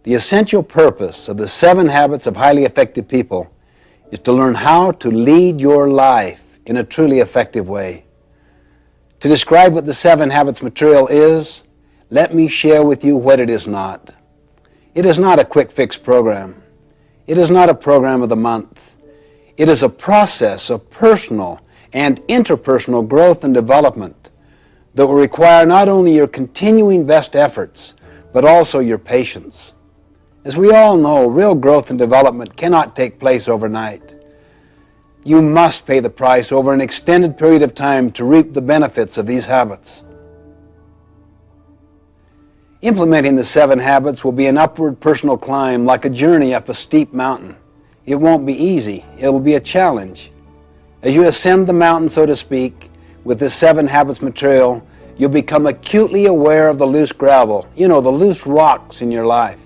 The essential purpose of the 7 Habits of Highly Effective People is to learn how to lead your life in a truly effective way. To describe what the 7 Habits material is, let me share with you what it is not. It is not a quick fix program. It is not a program of the month. It is a process of personal and interpersonal growth and development that will require not only your continuing best efforts, but also your patience. As we all know, real growth and development cannot take place overnight. You must pay the price over an extended period of time to reap the benefits of these habits. Implementing the 7 habits will be an upward personal climb, like a journey up a steep mountain. It won't be easy. It will be a challenge. As you ascend the mountain, so to speak, with this 7 habits material, you'll become acutely aware of the loose gravel, the loose rocks in your life.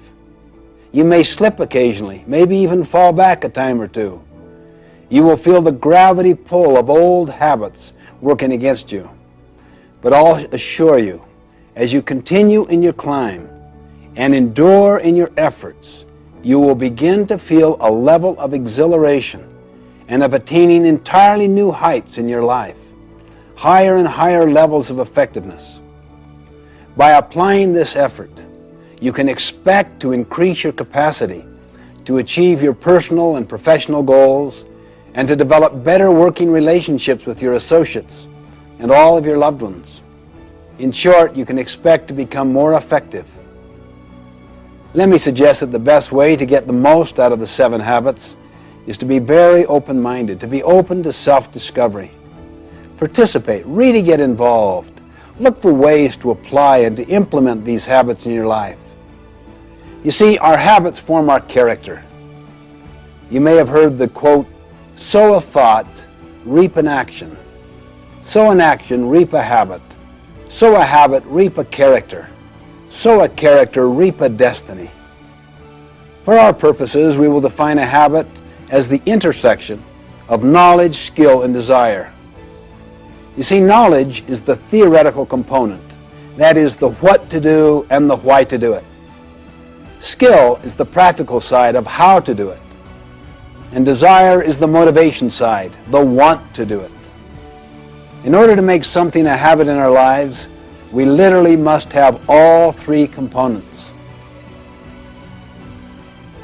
You may slip occasionally, maybe even fall back a time or two. You will feel the gravity pull of old habits working against you. But I'll assure you, as you continue in your climb and endure in your efforts, you will begin to feel a level of exhilaration and of attaining entirely new heights in your life, higher and higher levels of effectiveness. By applying this effort, you can expect to increase your capacity to achieve your personal and professional goals and to develop better working relationships with your associates and all of your loved ones. In short, you can expect to become more effective. Let me suggest that the best way to get the most out of the 7 habits is to be very open-minded, to be open to self-discovery. Participate, really get involved. Look for ways to apply and to implement these habits in your life. You see, our habits form our character. You may have heard the quote, "Sow a thought, reap an action. Sow an action, reap a habit. Sow a habit, reap a character. Sow a character, reap a destiny." For our purposes, we will define a habit as the intersection of knowledge, skill, and desire. You see, knowledge is the theoretical component. That is the what to do and the why to do it. Skill is the practical side of how to do it. And desire is the motivation side, the want to do it. In order to make something a habit in our lives, we literally must have all 3 components.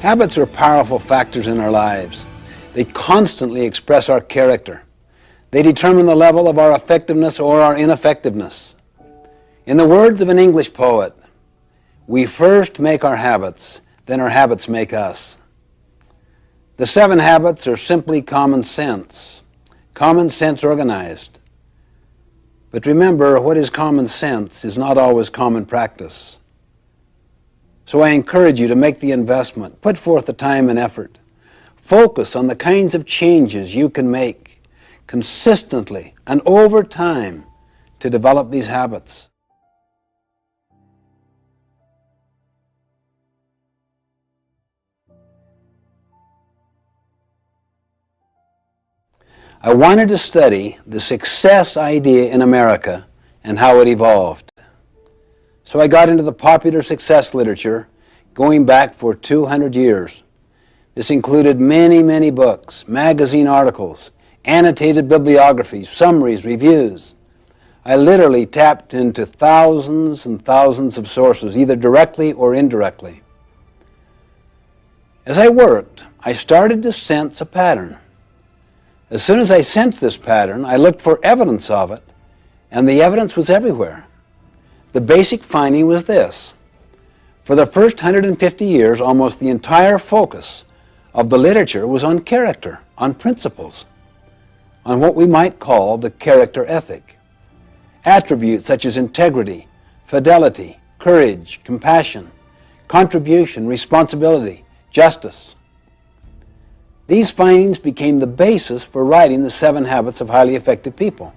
Habits are powerful factors in our lives. They constantly express our character. They determine the level of our effectiveness or our ineffectiveness. In the words of an English poet, we first make our habits, then our habits make us. The 7 habits are simply common sense organized. But remember, what is common sense is not always common practice. So I encourage you to make the investment, put forth the time and effort. Focus on the kinds of changes you can make consistently and over time to develop these habits. I wanted to study the success idea in America and how it evolved. So I got into the popular success literature going back for 200 years. This included many, many books, magazine articles, annotated bibliographies, summaries, reviews. I literally tapped into thousands and thousands of sources, either directly or indirectly. As I worked, I started to sense a pattern. As soon as I sensed this pattern, I looked for evidence of it, and the evidence was everywhere. The basic finding was this. For the first 150 years, almost the entire focus of the literature was on character, on principles, on what we might call the character ethic. Attributes such as integrity, fidelity, courage, compassion, contribution, responsibility, justice. These findings became the basis for writing the 7 Habits of Highly Effective People.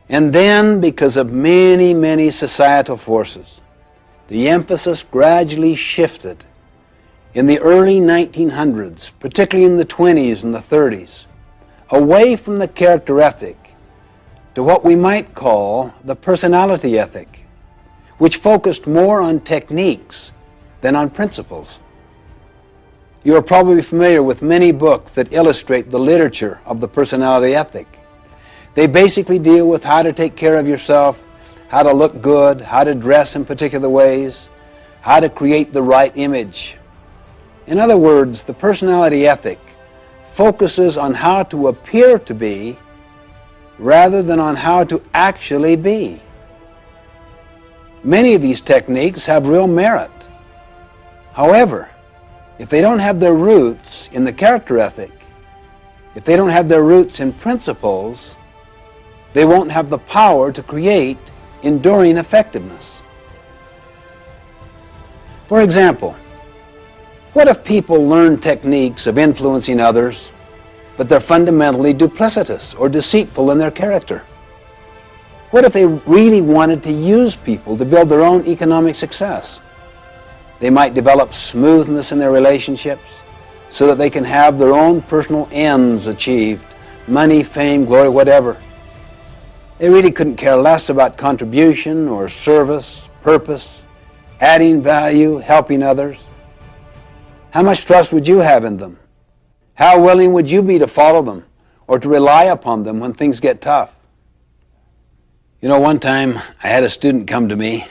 And then, because of many, many societal forces, the emphasis gradually shifted in the early 1900s, particularly in the 20s and the 30s, away from the character ethic to what we might call the personality ethic, which focused more on techniques than on principles. You are probably familiar with many books that illustrate the literature of the personality ethic. They basically deal with how to take care of yourself, how to look good, how to dress in particular ways, how to create the right image. In other words, the personality ethic focuses on how to appear to be rather than on how to actually be. Many of these techniques have real merit. However, if they don't have their roots in the character ethic, if they don't have their roots in principles, they won't have the power to create enduring effectiveness. For example, what if people learn techniques of influencing others, but they're fundamentally duplicitous or deceitful in their character? What if they really wanted to use people to build their own economic success? They might develop smoothness in their relationships so that they can have their own personal ends achieved, money, fame, glory, whatever. They really couldn't care less about contribution or service, purpose, adding value, helping others. How much trust would you have in them? How willing would you be to follow them or to rely upon them when things get tough? You know, one time I had a student come to me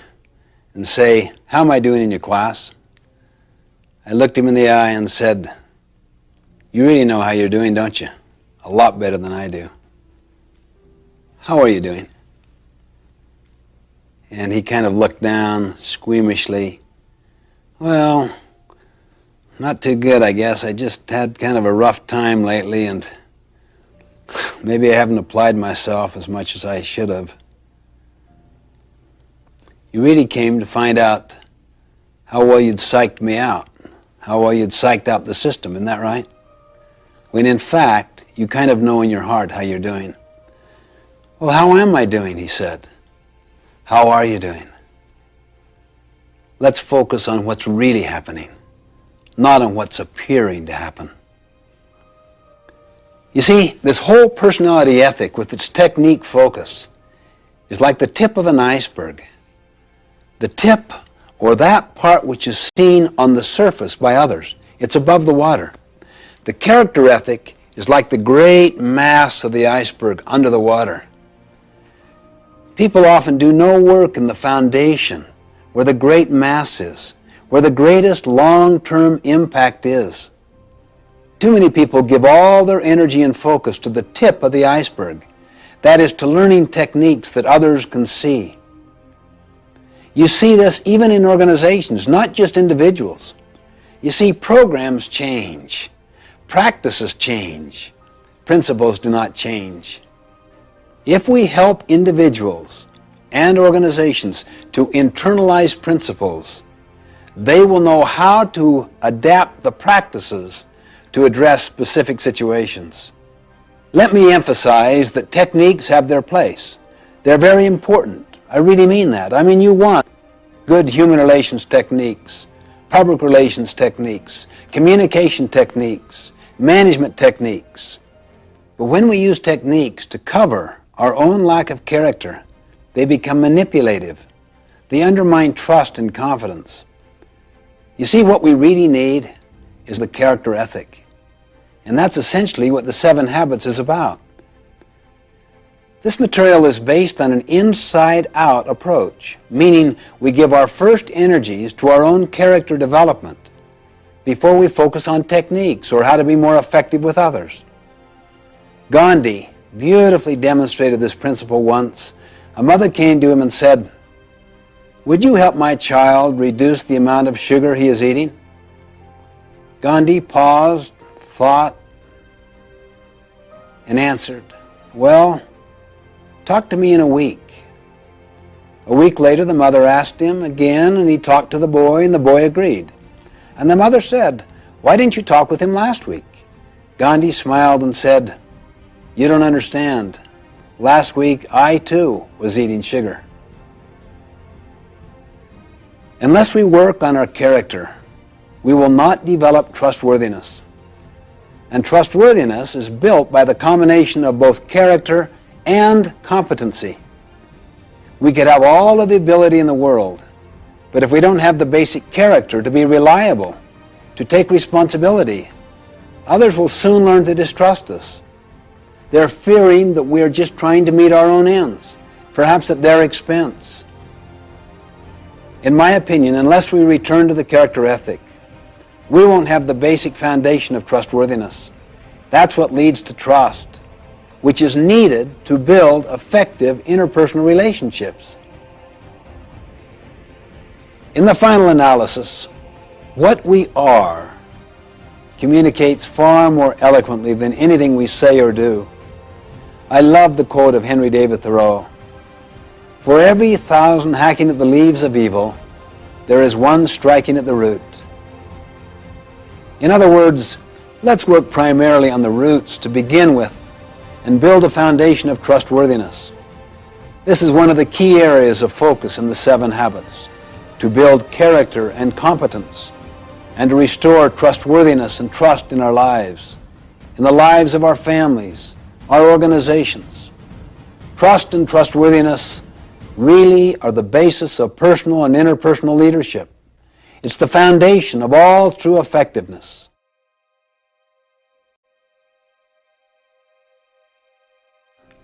and say, "How am I doing in your class?" I looked him in the eye and said, "You really know how you're doing, don't you? A lot better than I do. How are you doing?" And he kind of looked down squeamishly. "Well, not too good, I guess. I just had kind of a rough time lately, and maybe I haven't applied myself as much as I should have." You really came to find out how well you'd psyched me out, how well you'd psyched out the system, isn't that right? When in fact, you kind of know in your heart how you're doing. "Well, how am I doing?" he said. "How are you doing?" Let's focus on what's really happening, not on what's appearing to happen. You see, this whole personality ethic with its technique focus is like the tip of an iceberg. The tip, or that part which is seen on the surface by others. It's above the water. The character ethic is like the great mass of the iceberg under the water. People often do no work in the foundation where the great mass is, where the greatest long-term impact is. Too many people give all their energy and focus to the tip of the iceberg. That is, to learning techniques that others can see. You see this even in organizations, not just individuals. You see, programs change, practices change, principles do not change. If we help individuals and organizations to internalize principles, they will know how to adapt the practices to address specific situations. Let me emphasize that techniques have their place. They're very important. I really mean that. I mean, you want good human relations techniques, public relations techniques, communication techniques, management techniques. But when we use techniques to cover our own lack of character, they become manipulative. They undermine trust and confidence. You see, what we really need is the character ethic. And that's essentially what the 7 Habits is about. This material is based on an inside-out approach, meaning we give our first energies to our own character development before we focus on techniques or how to be more effective with others. Gandhi beautifully demonstrated this principle once. A mother came to him and said, "Would you help my child reduce the amount of sugar he is eating?" Gandhi paused, thought, and answered, "Well, talk to me in a week." A week later, the mother asked him again, and he talked to the boy, and the boy agreed. And the mother said, "Why didn't you talk with him last week?" Gandhi smiled and said, "You don't understand. Last week, I too was eating sugar." Unless we work on our character, we will not develop trustworthiness. And trustworthiness is built by the combination of both character and competency. We could have all of the ability in the world, But if we don't have the basic character to be reliable, to take responsibility, others will soon learn to distrust us. They're fearing that we're just trying to meet our own ends, perhaps at their expense. In my opinion, unless we return to the character ethic, we won't have the basic foundation of trustworthiness. That's what leads to trust, which is needed to build effective interpersonal relationships. In the final analysis, what we are communicates far more eloquently than anything we say or do. I love the quote of Henry David Thoreau: "For every 1,000 hacking at the leaves of evil, there is one striking at the root." In other words, let's work primarily on the roots to begin with and build a foundation of trustworthiness. This is one of the key areas of focus in the 7 habits, to build character and competence, and to restore trustworthiness and trust in our lives, in the lives of our families, our organizations. Trust and trustworthiness really are the basis of personal and interpersonal leadership. It's the foundation of all true effectiveness.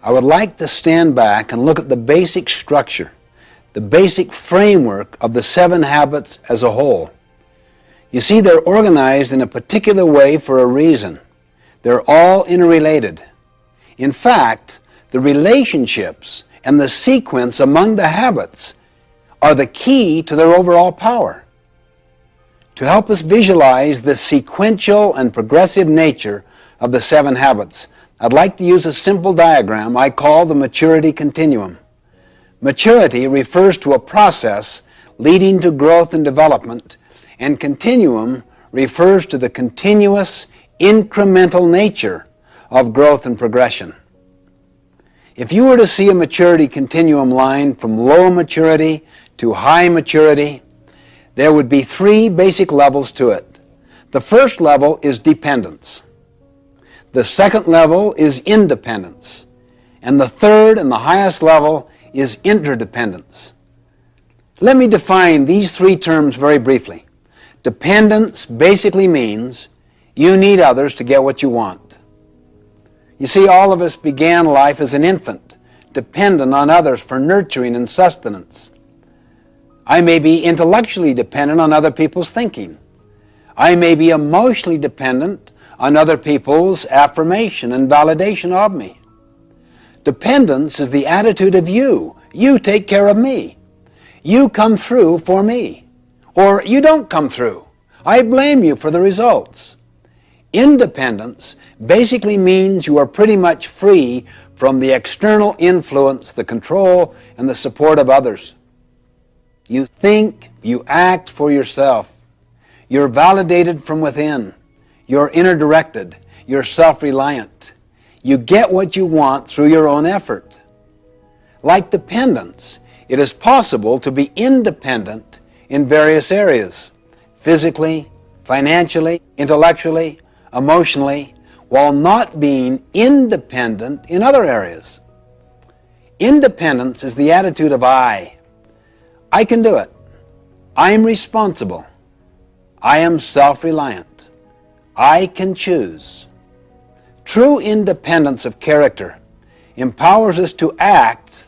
I would like to stand back and look at the basic structure, the basic framework of the 7 habits as a whole. You see, they're organized in a particular way for a reason. They're all interrelated. In fact, the relationships and the sequence among the habits are the key to their overall power. To help us visualize the sequential and progressive nature of the 7 habits, I'd like to use a simple diagram I call the maturity continuum. Maturity refers to a process leading to growth and development, and continuum refers to the continuous, incremental nature of growth and progression. If you were to see a maturity continuum line from low maturity to high maturity, there would be 3 basic levels to it. The first level is dependence. The second level is independence. And the third and the highest level is interdependence. Let me define these 3 terms very briefly. Dependence basically means you need others to get what you want. You see, all of us began life as an infant, dependent on others for nurturing and sustenance. I may be intellectually dependent on other people's thinking. I may be emotionally dependent on other people's affirmation and validation of me. Dependence is the attitude of you. You take care of me. You come through for me. Or you don't come through. I blame you for the results. Independence basically means you are pretty much free from the external influence, the control, and the support of others. You think, you act for yourself. You're validated from within. You're inner-directed. You're self-reliant. You get what you want through your own effort. Like dependence, it is possible to be independent in various areas, physically, financially, intellectually, emotionally, while not being independent in other areas. Independence is the attitude of I. I can do it. I am responsible. I am self-reliant. I can choose. True independence of character empowers us to act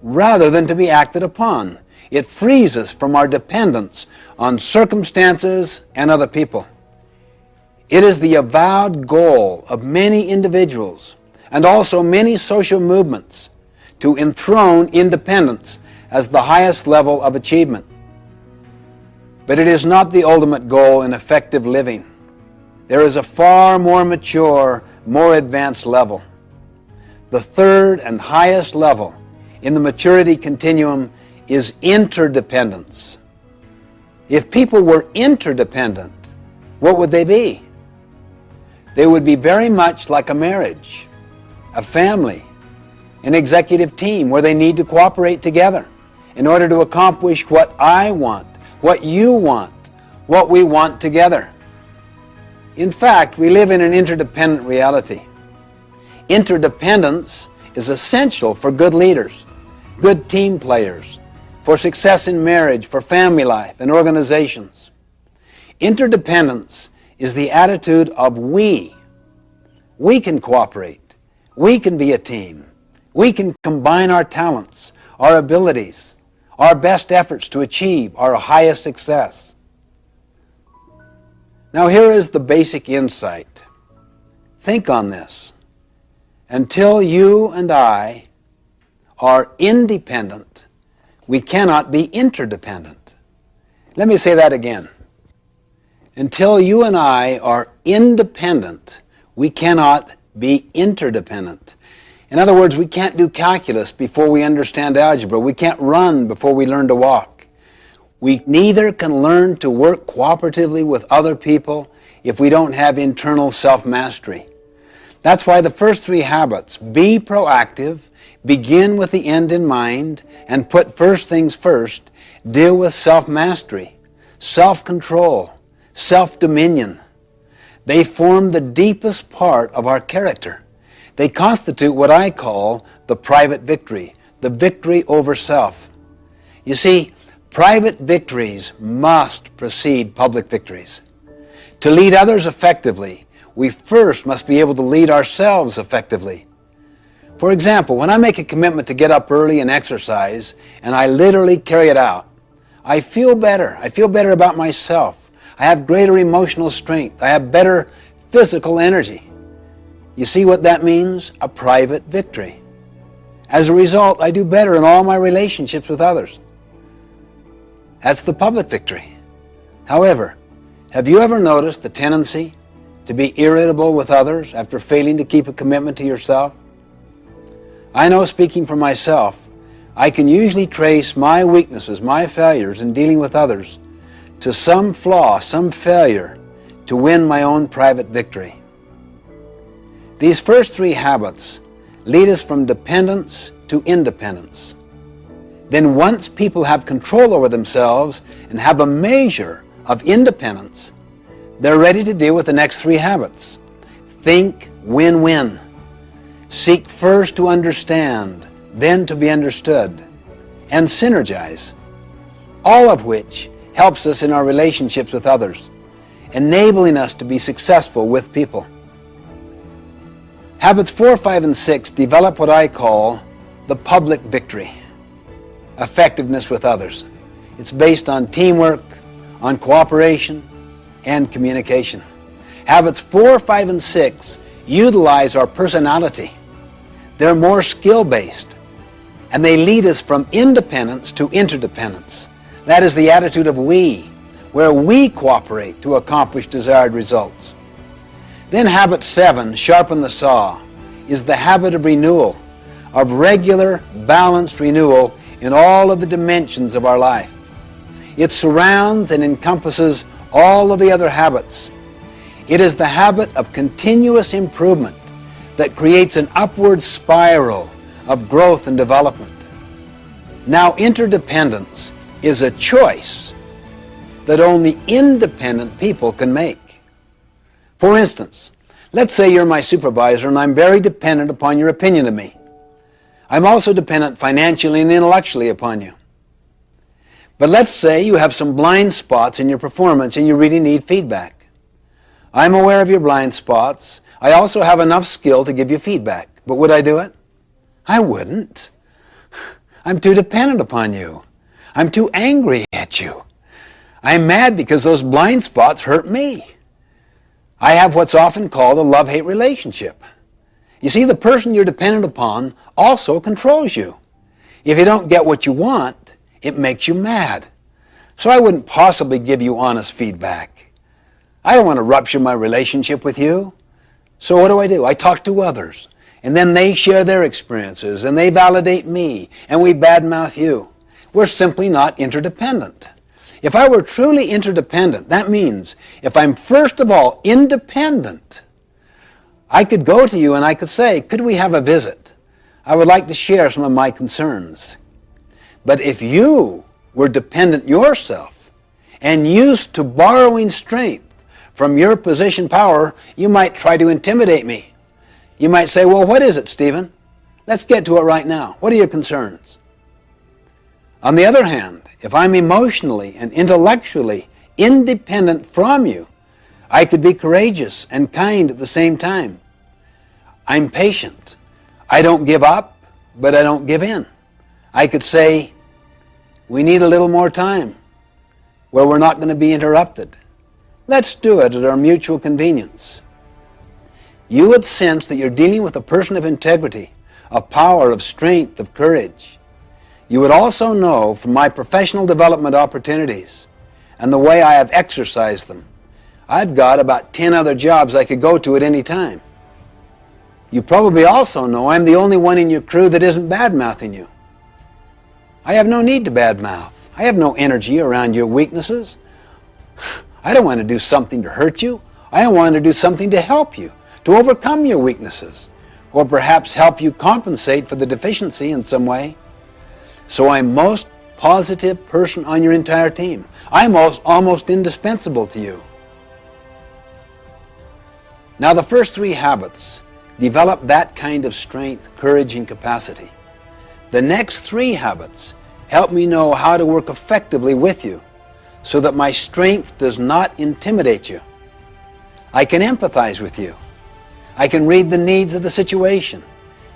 rather than to be acted upon. It frees us from our dependence on circumstances and other people. It is the avowed goal of many individuals and also many social movements to enthrone independence as the highest level of achievement. But it is not the ultimate goal in effective living. There is a far more mature, more advanced level. The third and highest level in the maturity continuum is interdependence. If people were interdependent, what would they be? They would be very much like a marriage, a family, an executive team where they need to cooperate together in order to accomplish what I want, what you want, what we want together. In fact, we live in an interdependent reality. Interdependence is essential for good leaders, good team players, for success in marriage, for family life, and organizations. Interdependence is the attitude of we. We can cooperate. We can be a team. We can combine our talents, our abilities, our best efforts to achieve our highest success. Now here is the basic insight. Think on this. Until you and I are independent, we cannot be interdependent. Let me say that again. Until you and I are independent, we cannot be interdependent. In other words, we can't do calculus before we understand algebra. We can't run before we learn to walk. We neither can learn to work cooperatively with other people if we don't have internal self-mastery. That's why the first three habits, be proactive, begin with the end in mind, and put first things first, deal with self-mastery, self-control, self-dominion. They form the deepest part of our character. They constitute what I call the private victory, the victory over self. You see, private victories must precede public victories. To lead others effectively, we first must be able to lead ourselves effectively. For example, when I make a commitment to get up early and exercise, and I literally carry it out, I feel better. I feel better about myself. I have greater emotional strength. I have better physical energy. You see what that means? A private victory. As a result, I do better in all my relationships with others. That's the public victory. However, have you ever noticed the tendency to be irritable with others after failing to keep a commitment to yourself? I know, speaking for myself, I can usually trace my weaknesses, my failures in dealing with others to some flaw, some failure to win my own private victory. These first three habits lead us from dependence to independence. Then once people have control over themselves and have a measure of independence, they're ready to deal with the next three habits. Think win-win. Seek first to understand, then to be understood, and synergize, all of which helps us in our relationships with others, enabling us to be successful with people. Habits 4, 5, and 6 develop what I call the public victory, effectiveness with others. It's based on teamwork, on cooperation, and communication. Habits 4, 5, and 6 utilize our personality. They're more skill-based, and they lead us from independence to interdependence. That is the attitude of we, where we cooperate to accomplish desired results. Then habit 7, sharpen the saw, is the habit of renewal, of regular, balanced renewal in all of the dimensions of our life. It surrounds and encompasses all of the other habits. It is the habit of continuous improvement that creates an upward spiral of growth and development. Now, interdependence is a choice that only independent people can make. For instance, let's say you're my supervisor and I'm very dependent upon your opinion of me. I'm also dependent financially and intellectually upon you. But let's say you have some blind spots in your performance and you really need feedback. I'm aware of your blind spots. I also have enough skill to give you feedback. But would I do it? I wouldn't. I'm too dependent upon you. I'm too angry at you. I'm mad because those blind spots hurt me. I have what's often called a love-hate relationship. You see, the person you're dependent upon also controls you. If you don't get what you want, it makes you mad. So I wouldn't possibly give you honest feedback. I don't want to rupture my relationship with you. So what do? I talk to others, and then they share their experiences, and they validate me, and we badmouth you. We're simply not interdependent. If I were truly interdependent, that means if I'm first of all independent, I could go to you and I could say, could we have a visit? I would like to share some of my concerns. But if you were dependent yourself and used to borrowing strength from your position power, you might try to intimidate me. You might say, well, what is it, Stephen? Let's get to it right now. What are your concerns? On the other hand, if I'm emotionally and intellectually independent from you, I could be courageous and kind at the same time. I'm patient. I don't give up, but I don't give in. I could say, we need a little more time where we're not going to be interrupted. Let's do it at our mutual convenience. You would sense that you're dealing with a person of integrity, of power, of strength, of courage. You would also know from my professional development opportunities and the way I have exercised them, I've got about 10 other jobs I could go to at any time. You probably also know I'm the only one in your crew that isn't bad-mouthing you. I have no need to badmouth. I have no energy around your weaknesses. I don't want to do something to hurt you. I want to do something to help you, to overcome your weaknesses, or perhaps help you compensate for the deficiency in some way. So I'm most positive person on your entire team. I'm almost indispensable to you. Now the first 3 habits develop that kind of strength, courage, and capacity. The next 3 habits help me know how to work effectively with you so that my strength does not intimidate you. I can empathize with you. I can read the needs of the situation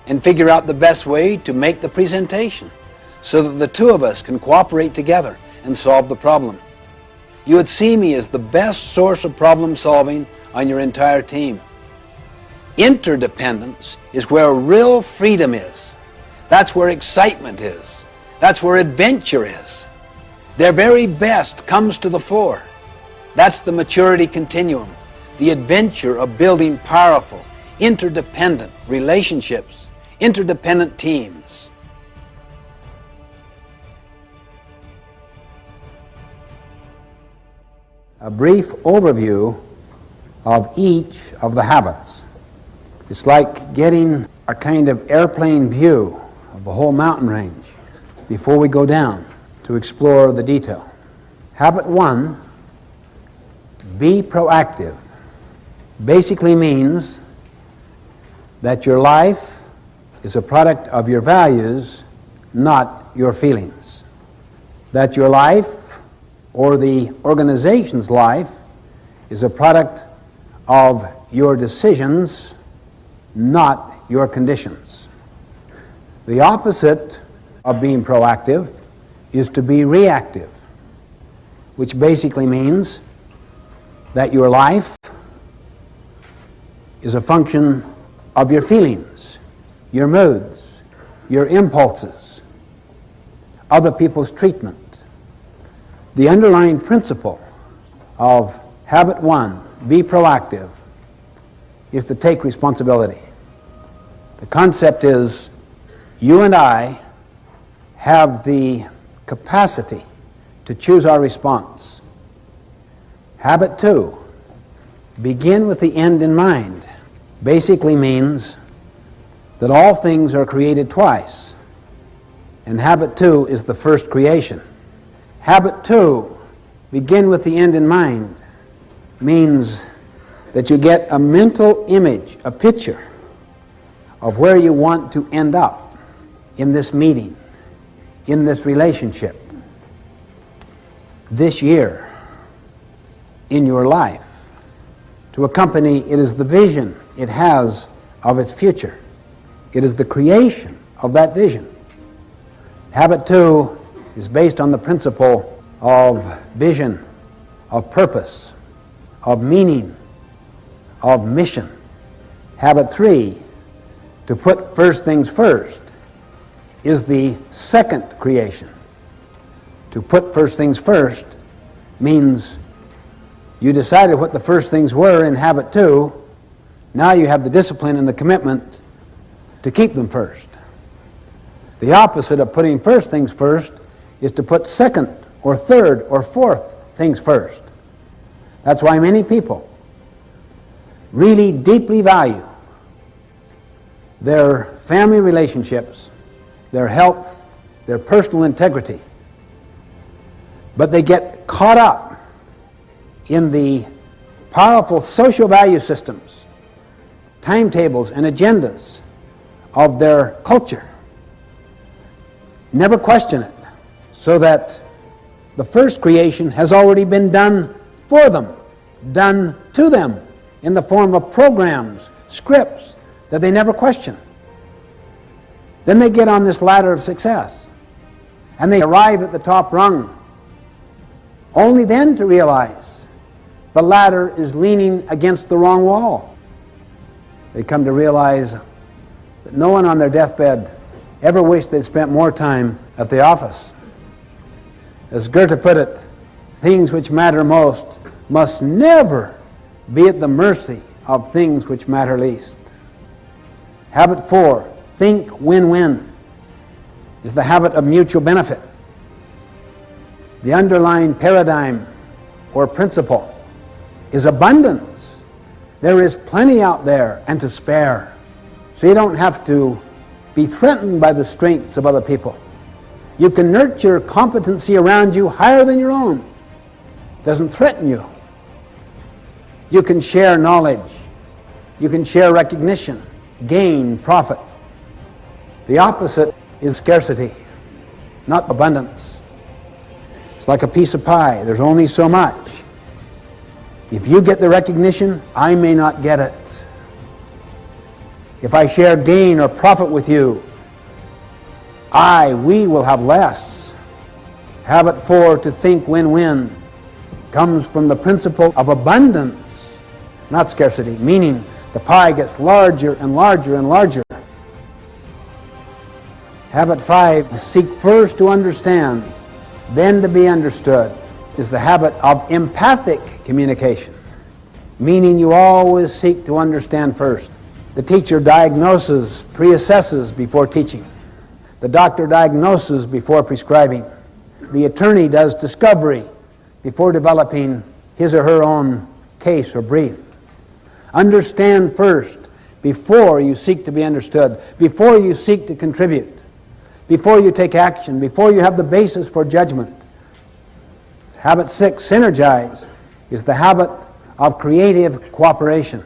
and figure out the best way to make the presentation so that the two of us can cooperate together and solve the problem. You would see me as the best source of problem solving on your entire team. Interdependence is where real freedom is. That's where excitement is. That's where adventure is. Their very best comes to the fore. That's the maturity continuum, the adventure of building powerful, interdependent relationships, interdependent teams. A brief overview of each of the habits. It's like getting a kind of airplane view of the whole mountain range before we go down to explore the detail. Habit 1, be proactive, basically means that your life is a product of your values, not your feelings. That your life, or the organization's life, is a product of your decisions, not your conditions. The opposite of being proactive is to be reactive, which basically means that your life is a function of your feelings, your moods, your impulses, other people's treatment. The underlying principle of habit 1, be proactive, is to take responsibility. The concept is you and I have the capacity to choose our response. Habit 2, begin with the end in mind, basically means that all things are created twice, and habit 2 is the first creation. Habit 2, begin with the end in mind, means that you get a mental image, a picture of where you want to end up in this meeting, in this relationship, this year, in your life. To a company, it is the vision it has of its future. It is the creation of that vision. Habit 2 is based on the principle of vision, of purpose, of meaning, of mission. Habit 3, to put first things first, is the second creation. To put first things first means you decided what the first things were in habit 2. Now you have the discipline and the commitment to keep them first. The opposite of putting first things first is to put second or third or fourth things first. That's why many people really deeply value their family relationships, their health, their personal integrity. But they get caught up in the powerful social value systems, timetables, and agendas of their culture. Never question it. so that the first creation has already been done for them, done to them in the form of programs, scripts that they never question. Then they get on this ladder of success and they arrive at the top rung, only then to realize the ladder is leaning against the wrong wall. They come to realize that no one on their deathbed ever wished they'd spent more time at the office. As Goethe put it, things which matter most must never be at the mercy of things which matter least. Habit 4, think win-win, is the habit of mutual benefit. The underlying paradigm or principle is abundance. There is plenty out there and to spare. So you don't have to be threatened by the strengths of other people. You can nurture competency around you higher than your own. It doesn't threaten you. You can share knowledge. You can share recognition, gain, profit. The opposite is scarcity, not abundance. It's like a piece of pie. There's only so much. If you get the recognition, I may not get it. If I share gain or profit with you, we will have less. Habit 4, to think win-win, comes from the principle of abundance, not scarcity, meaning the pie gets larger and larger and larger. Habit 5, seek first to understand, then to be understood, is the habit of empathic communication, meaning you always seek to understand first. The teacher diagnoses, pre-assesses before teaching. The doctor diagnoses before prescribing. The attorney does discovery before developing his or her own case or brief. Understand first before you seek to be understood, before you seek to contribute, before you take action, before you have the basis for judgment. Habit 6, synergize, is the habit of creative cooperation,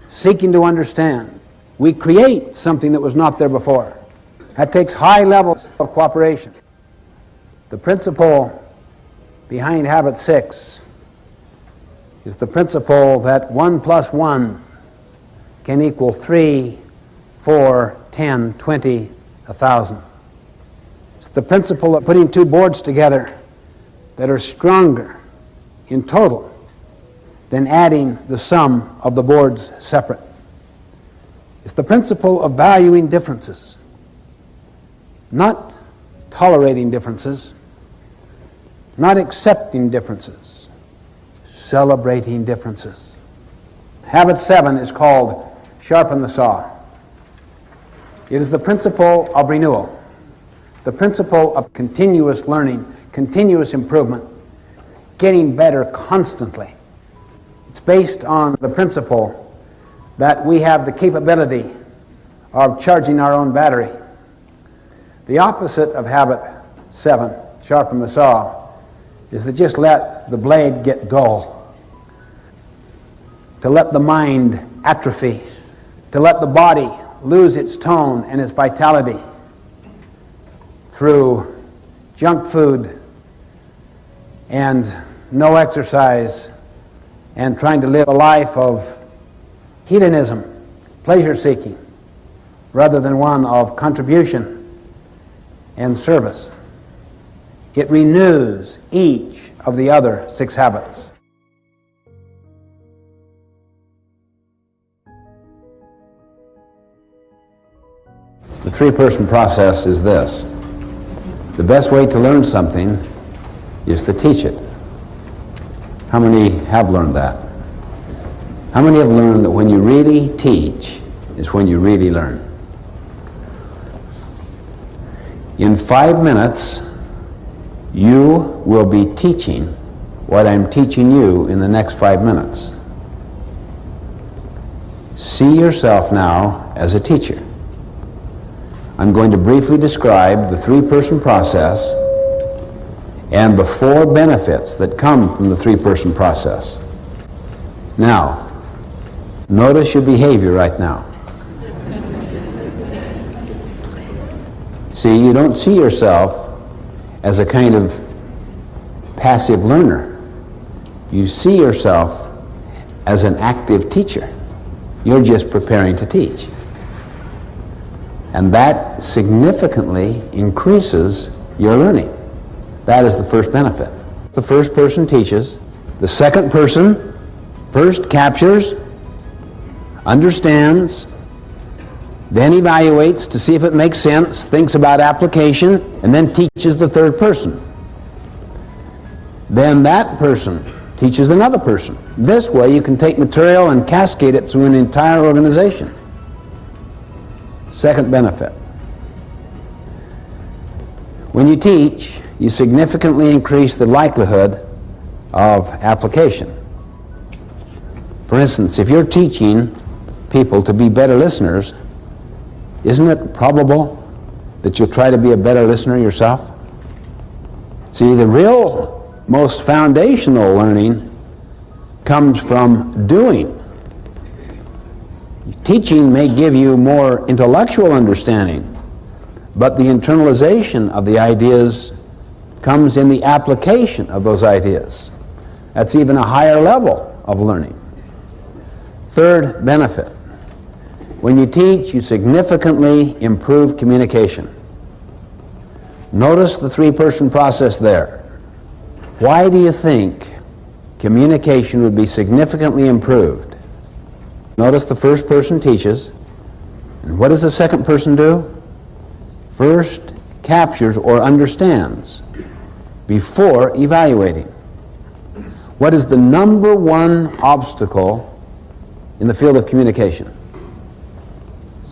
seeking to understand. We create something that was not there before. That takes high levels of cooperation. The principle behind habit 6 is the principle that 1 plus 1 can equal 3, 4, 10, 20, 1,000. It's the principle of putting two boards together that are stronger in total than adding the sum of the boards separate. It's the principle of valuing differences, not tolerating differences, not accepting differences, celebrating differences. Habit 7 is called sharpen the saw. It is the principle of renewal, the principle of continuous learning, continuous improvement, getting better constantly. It's based on the principle that we have the capability of charging our own battery. The opposite of habit 7, sharpen the saw, is to just let the blade get dull, to let the mind atrophy, to let the body lose its tone and its vitality through junk food and no exercise and trying to live a life of hedonism, pleasure-seeking, rather than one of contribution and service. It renews each of the other 6 habits. The 3-person process is this. The best way to learn something is to teach it. How many have learned that? How many have learned that when you really teach is when you really learn? In 5 minutes, you will be teaching what I'm teaching you in the next 5 minutes. See yourself now as a teacher. I'm going to briefly describe the 3-person process and the 4 benefits that come from the 3-person process. Now, notice your behavior right now. See, you don't see yourself as a kind of passive learner. You see yourself as an active teacher. You're just preparing to teach. And that significantly increases your learning. That is the first benefit. The first person teaches. The second person first captures, understands, then evaluates to see if it makes sense, thinks about application, and then teaches the third person. Then that person teaches another person. This way you can take material and cascade it through an entire organization. Second benefit. When you teach, you significantly increase the likelihood of application. For instance, if you're teaching people to be better listeners, isn't it probable that you'll try to be a better listener yourself? See, the real, most foundational learning comes from doing. Teaching may give you more intellectual understanding, but the internalization of the ideas comes in the application of those ideas. That's even a higher level of learning. Third benefit. When you teach, you significantly improve communication. Notice the three-person process there. Why do you think communication would be significantly improved? Notice the first person teaches, and what does the second person do? First captures or understands before evaluating. What is the number one obstacle in the field of communication?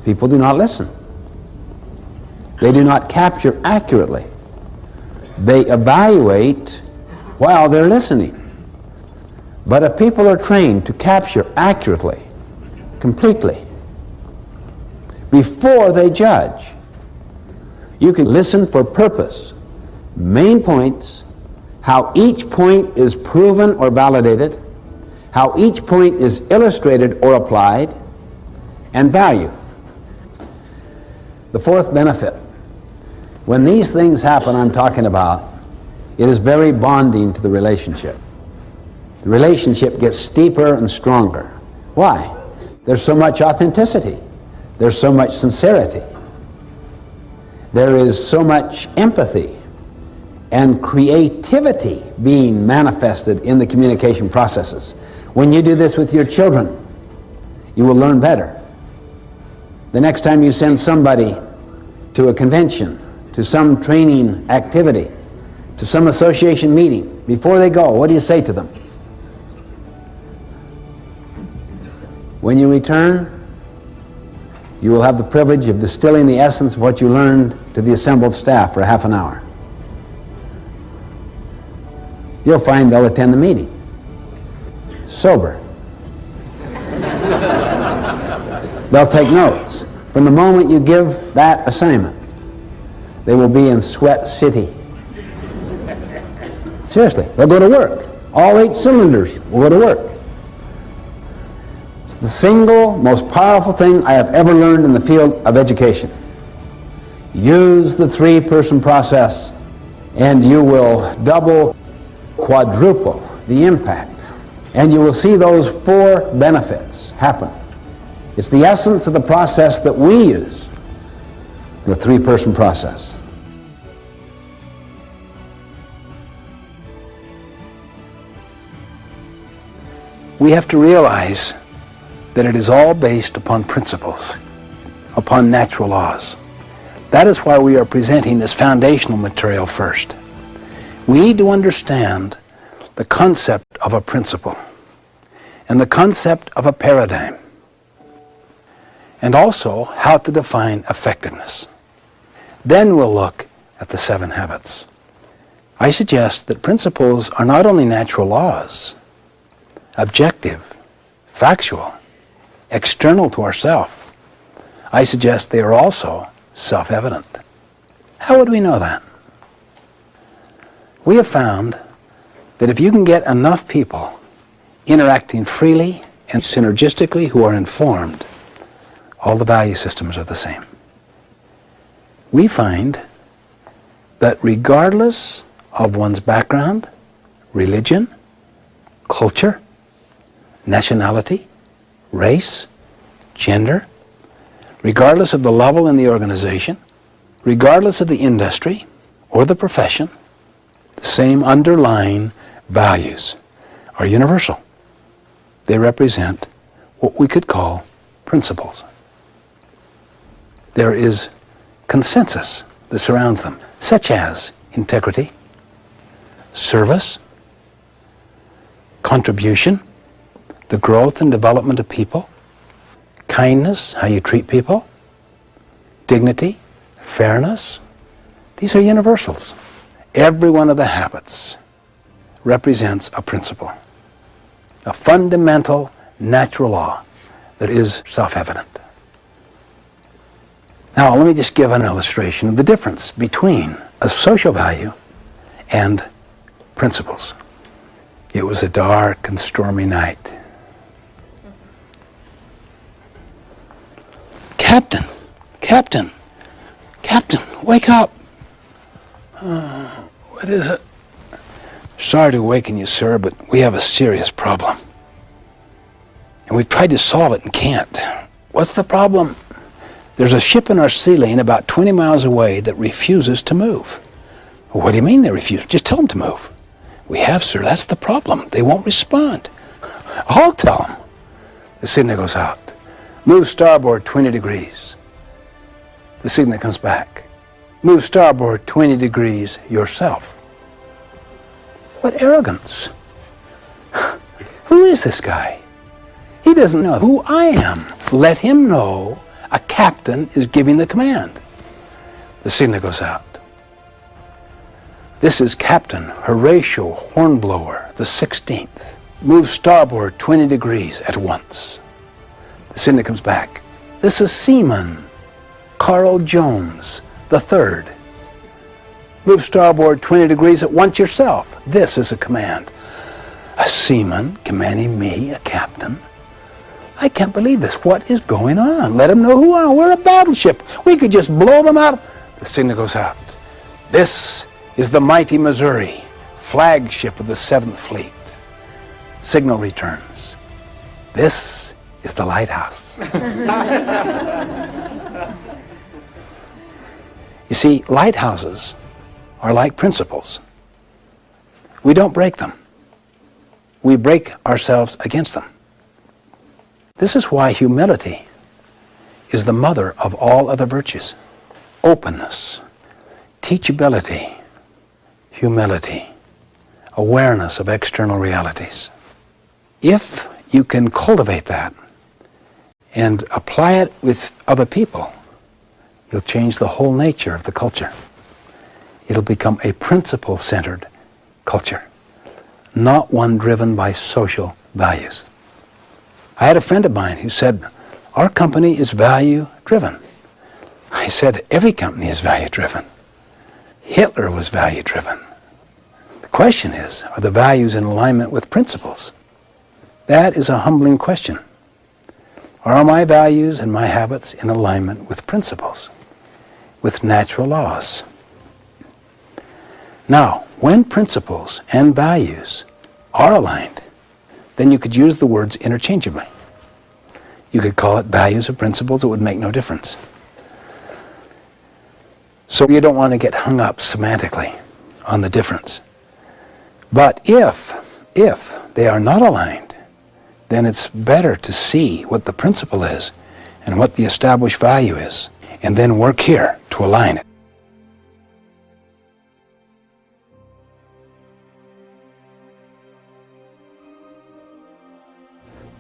People do not listen. They do not capture accurately. They evaluate while they're listening. But if people are trained to capture accurately, completely, before they judge, you can listen for purpose, main points, how each point is proven or validated, how each point is illustrated or applied, and value. The fourth benefit. When these things happen I'm talking about, it is very bonding to the relationship. The relationship gets steeper and stronger. Why? There's so much authenticity. There's so much sincerity. There is so much empathy and creativity being manifested in the communication processes. When you do this with your children, you will learn better. The next time you send somebody to a convention, to some training activity, to some association meeting, before they go, what do you say to them? When you return, you will have the privilege of distilling the essence of what you learned to the assembled staff for half an hour. You'll find they'll attend the meeting sober. They'll take notes. From the moment you give that assignment, they will be in Sweat City. Seriously, they'll go to work. All 8 cylinders will go to work. It's the single most powerful thing I have ever learned in the field of education. Use the three-person process and you will double, quadruple the impact. And you will see those 4 benefits happen. It's the essence of the process that we use, the three-person process. We have to realize that it is all based upon principles, upon natural laws. That is why we are presenting this foundational material first. We need to understand the concept of a principle and the concept of a paradigm, and also how to define effectiveness. Then we'll look at the 7 habits. I suggest that principles are not only natural laws, objective, factual, external to ourself. I suggest they are also self-evident. How would we know that? We have found that if you can get enough people interacting freely and synergistically who are informed, all the value systems are the same. We find that regardless of one's background, religion, culture, nationality, race, gender, regardless of the level in the organization, regardless of the industry or the profession, the same underlying values are universal. They represent what we could call principles. There is consensus that surrounds them, such as integrity, service, contribution, the growth and development of people, kindness, how you treat people, dignity, fairness. These are universals. Every one of the habits represents a principle, a fundamental natural law that is self-evident. Now, let me just give an illustration of the difference between a social value and principles. It was a dark and stormy night. Captain, Captain, Captain, wake up. What is it? Sorry to awaken you, sir, but we have a serious problem. And we've tried to solve it and can't. What's the problem? There's a ship in our sea lane about 20 miles away that refuses to move. What do you mean they refuse? Just tell them to move. We have, sir. That's the problem. They won't respond. I'll tell them. The signal goes out. Move starboard 20 degrees. The signal comes back. Move starboard 20 degrees yourself. What arrogance. Who is this guy? He doesn't know who I am. Let him know a captain is giving the command. The signal goes out. This is Captain Horatio Hornblower, the 16th. Move starboard 20 degrees at once. The signal comes back. This is Seaman Carl Jones, the 3rd. Move starboard 20 degrees at once yourself. This is a command. A seaman commanding me, a captain? I can't believe this. What is going on? Let them know who I am. We're a battleship. We could just blow them out. The signal goes out. This is the mighty Missouri, flagship of the 7th Fleet. Signal returns. This is the lighthouse. You see, lighthouses are like principles. We don't break them. We break ourselves against them. This is why humility is the mother of all other virtues. Openness, teachability, humility, awareness of external realities. If you can cultivate that and apply it with other people, you'll change the whole nature of the culture. It'll become a principle-centered culture, not one driven by social values. I had a friend of mine who said, our company is value-driven. I said, every company is value-driven. Hitler was value-driven. The question is, are the values in alignment with principles? That is a humbling question. Are my values and my habits in alignment with principles, with natural laws? Now, when principles and values are aligned, then you could use the words interchangeably. You could call it values or principles. It would make no difference. So you don't want to get hung up semantically on the difference. But if they are not aligned, then it's better to see what the principle is and what the established value is, and then work here to align it.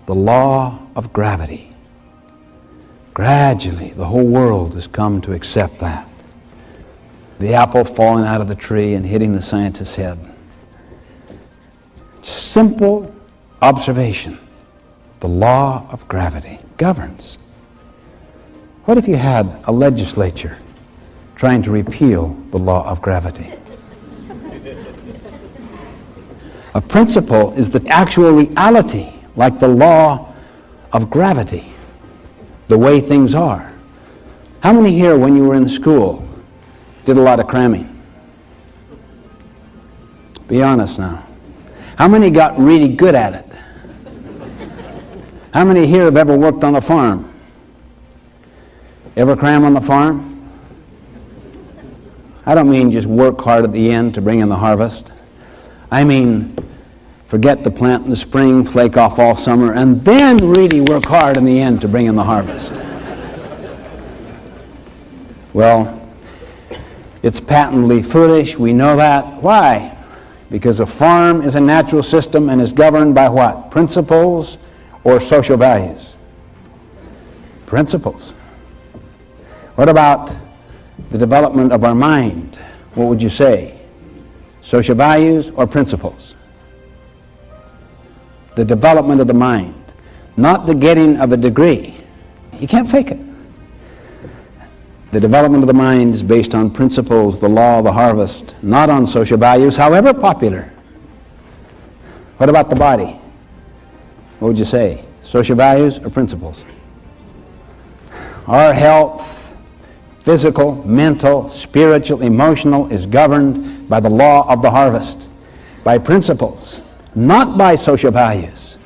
The law of gravity. Gradually, the whole world has come to accept that. The apple falling out of the tree and hitting the scientist's head. Simple observation. The law of gravity governs. What if you had a legislature trying to repeal the law of gravity? A principle is the actual reality, like the law of gravity, the way things are. How many here, when you were in school, did a lot of cramming? Be honest now. How many got really good at it? How many here have ever worked on a farm? Ever cram on the farm? I don't mean just work hard at the end to bring in the harvest. I mean forget to plant in the spring, flake off all summer, and then really work hard in the end to bring in the harvest. Well, it's patently foolish. We know that. Why? Because a farm is a natural system and is governed by what? Principles or social values? Principles. What about the development of our mind? What would you say? Social values or principles? The development of the mind, not the getting of a degree. You can't fake it. The development of the mind is based on principles, the law of the harvest, not on social values, however popular. What about the body? What would you say? Social values or principles? Our health, physical, mental, spiritual, emotional, is governed by the law of the harvest, by principles, not by social values.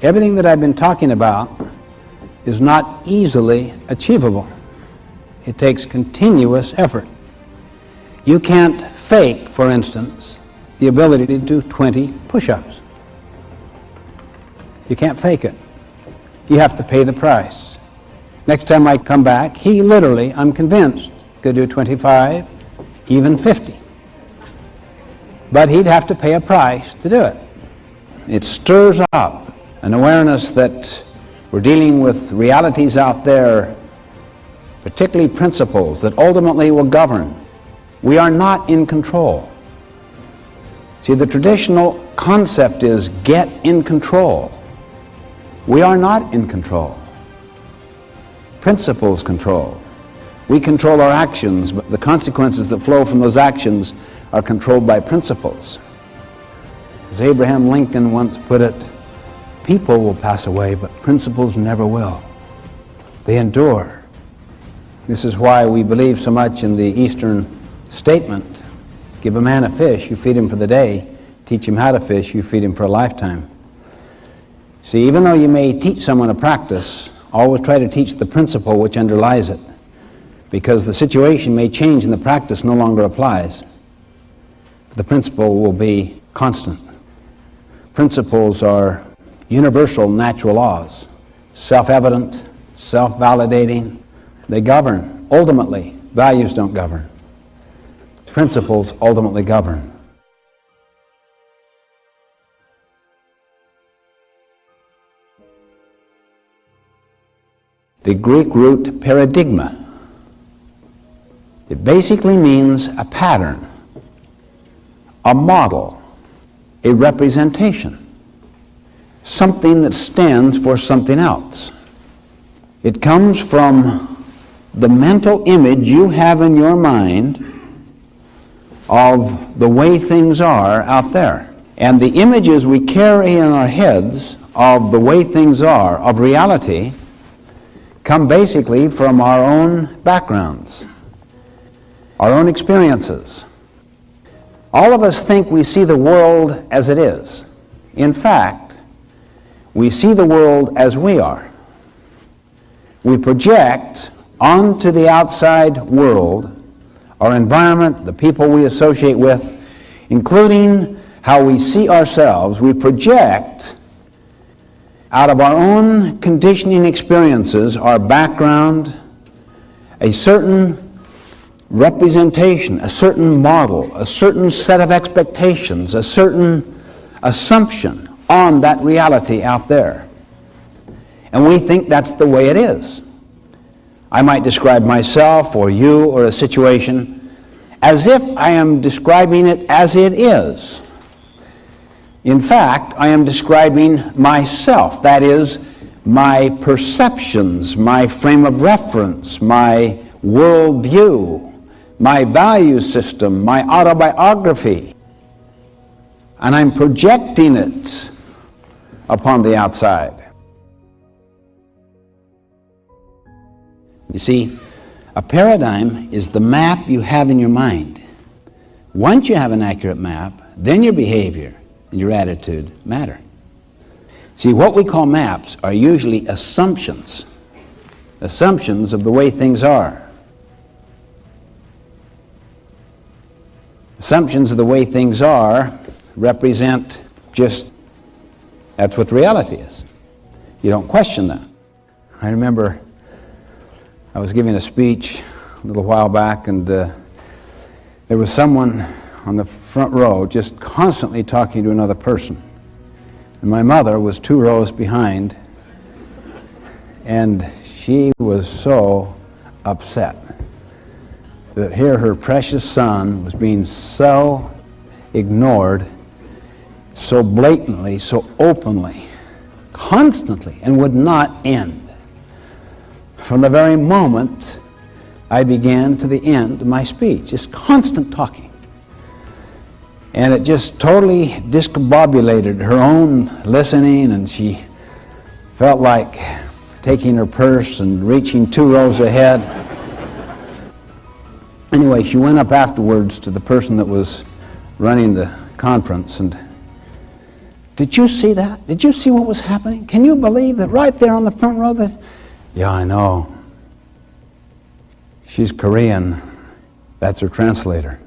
Everything that I've been talking about is not easily achievable. It takes continuous effort. You can't fake, for instance, the ability to do 20 push-ups. You can't fake it. You have to pay the price. Next time I come back, he literally, I'm convinced, could do 25, even 50. But he'd have to pay a price to do it. It stirs up an awareness that we're dealing with realities out there, particularly principles that ultimately will govern. We are not in control. See, the traditional concept is get in control. We are not in control. Principles control. We control our actions, but the consequences that flow from those actions are controlled by principles. As Abraham Lincoln once put it, people will pass away, but principles never will. They endure. This is why we believe so much in the Eastern statement, give a man a fish, you feed him for the day. Teach him how to fish, you feed him for a lifetime. See, even though you may teach someone a practice, always try to teach the principle which underlies it, because the situation may change and the practice no longer applies. The principle will be constant. Principles are universal natural laws, self-evident, self-validating. They govern. Ultimately, values don't govern. Principles ultimately govern. The Greek root paradigma. It basically means a pattern, a model, a representation, something that stands for something else. It comes from the mental image you have in your mind of the way things are out there. And the images we carry in our heads of the way things are, of reality, come basically from our own backgrounds, our own experiences. All of us think we see the world as it is. In fact, we see the world as we are. We project onto the outside world, our environment, the people we associate with, including how we see ourselves. We project out of our own conditioning experiences, our background, a certain representation, a certain model, a certain set of expectations, a certain assumption on that reality out there. And we think that's the way it is. I might describe myself or you or a situation as if I am describing it as it is. In fact, I am describing myself, that is, my perceptions, my frame of reference, my worldview, my value system, my autobiography, and I'm projecting it upon the outside. You see, a paradigm is the map you have in your mind. Once you have an accurate map, then your behavior and your attitude matter. See, what we call maps are usually assumptions of the way things are. Assumptions of the way things are represent just, that's what reality is. You don't question that. I remember I was giving a speech a little while back, and there was someone on the front row just constantly talking to another person. And my mother was 2 rows behind, and she was so upset that here her precious son was being so ignored, so blatantly, so openly, constantly, and would not end. From the very moment I began to the end of my speech, just constant talking. And it just totally discombobulated her own listening, and she felt like taking her purse and reaching 2 rows ahead. Anyway, she went up afterwards to the person that was running the conference, and did you see that? Did you see what was happening? Can you believe that right there on the front row that... Yeah, I know. She's Korean. That's her translator.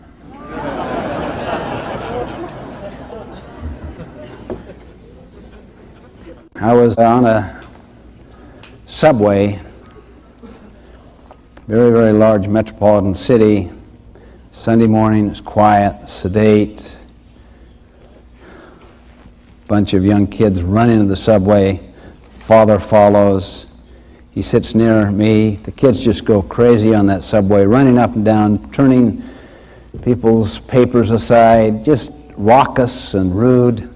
I was on a subway, very, very large metropolitan city. Sunday morning, it's quiet, sedate. Bunch of young kids run into the subway. Father follows. He sits near me. The kids just go crazy on that subway, running up and down, turning people's papers aside, just raucous and rude.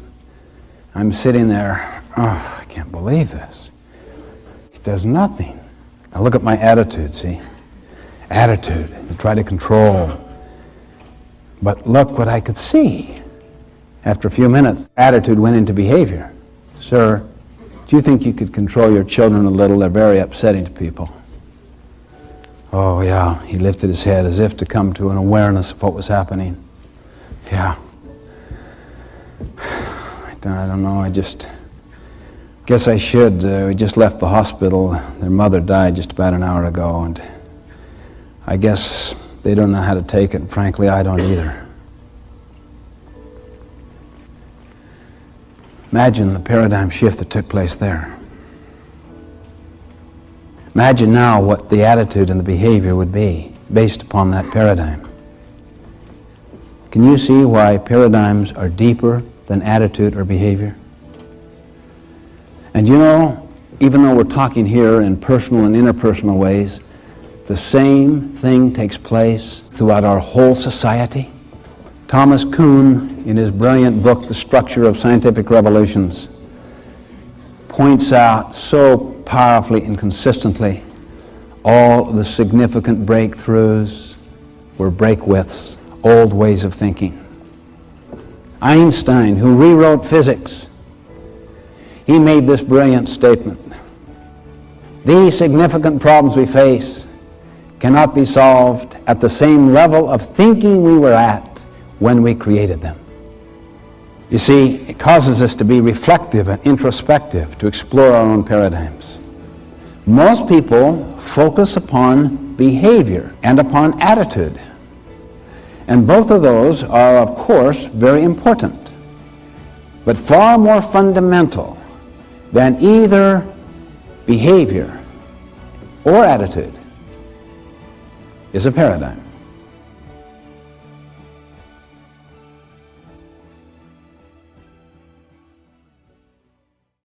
I'm sitting there, oh, I can't believe this. He does nothing. Now look at my attitude, see? Attitude, to try to control. But look what I could see. After a few minutes, attitude went into behavior. Sir, do you think you could control your children a little? They're very upsetting to people. Oh, yeah. He lifted his head as if to come to an awareness of what was happening. Yeah. I don't know. I just guess I should. We just left the hospital. Their mother died just about an hour ago, and I guess they don't know how to take it. And frankly, I don't either. Imagine the paradigm shift that took place there. Imagine now what the attitude and the behavior would be based upon that paradigm. Can you see why paradigms are deeper than attitude or behavior? And you know, even though we're talking here in personal and interpersonal ways, the same thing takes place throughout our whole society. Thomas Kuhn, in his brilliant book, The Structure of Scientific Revolutions, points out so powerfully and consistently all the significant breakthroughs were breakwiths, old ways of thinking. Einstein, who rewrote physics, he made this brilliant statement: these significant problems we face cannot be solved at the same level of thinking we were at when we created them. You see, it causes us to be reflective and introspective, to explore our own paradigms. Most people focus upon behavior and upon attitude. And both of those are, of course, very important. But far more fundamental than either behavior or attitude is a paradigm.